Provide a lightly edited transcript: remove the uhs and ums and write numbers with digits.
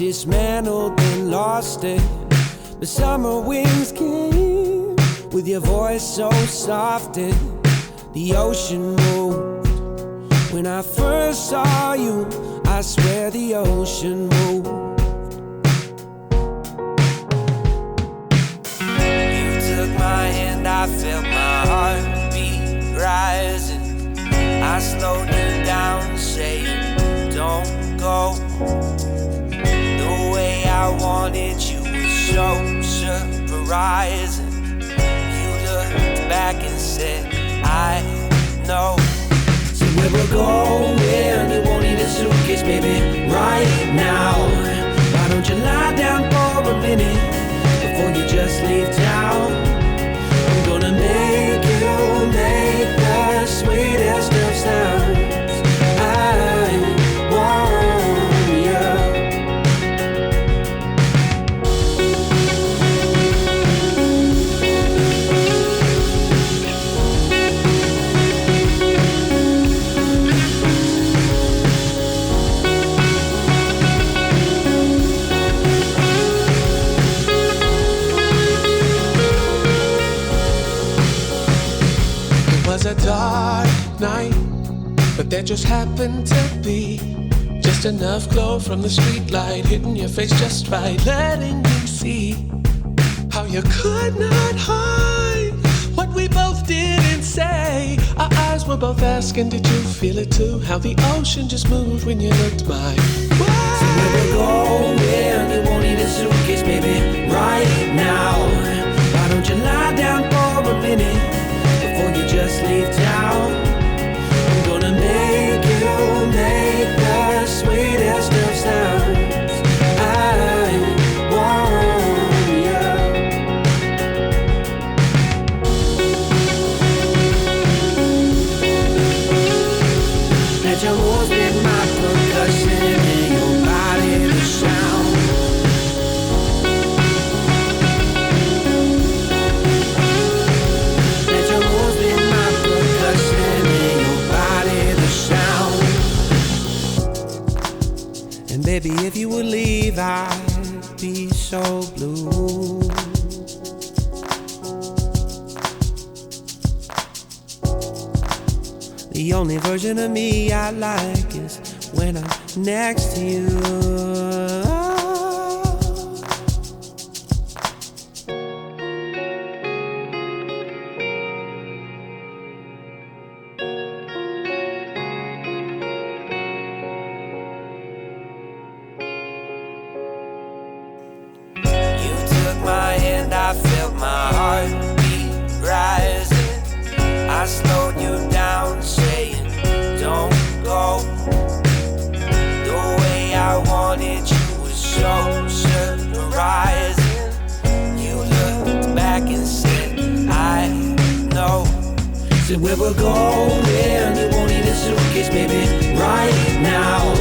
dismantled and lost it. The summer winds came with your voice so soft and the ocean moved. When I first saw you, I swear the ocean moved. You took my hand, I felt my heartbeat rising. I slowed you down, saying, don't go. The way I wanted you was so surprising. You looked back and said, I know. So where we're going, you won't need a suitcase, baby, right now. Why don't you lie down for a minute before you just leave town? I'm gonna make you make the sweetest of sounds. I want you. It was a dark night, but there just happened to be just enough glow from the streetlight hitting your face just right, letting you see how you could not hide what we both did and say. Our eyes were both asking, did you feel it too? How the ocean just moved when you looked my way. So where we're going, you won't need a suitcase, baby, right now. Why don't you lie down for a minute before you just leave town? I'm gonna make you make the sweetest of sounds. I want you. Let your moves be my percussion and your body the sound. Baby, if you would leave, I'd be so blue. The only version of me I like is when I'm next to you. I felt my heartbeat rising. I slowed you down, saying, don't go. The way I wanted you was so surprising. You looked back and said, I know. So where we're going, you won't need a suitcase, baby, right now.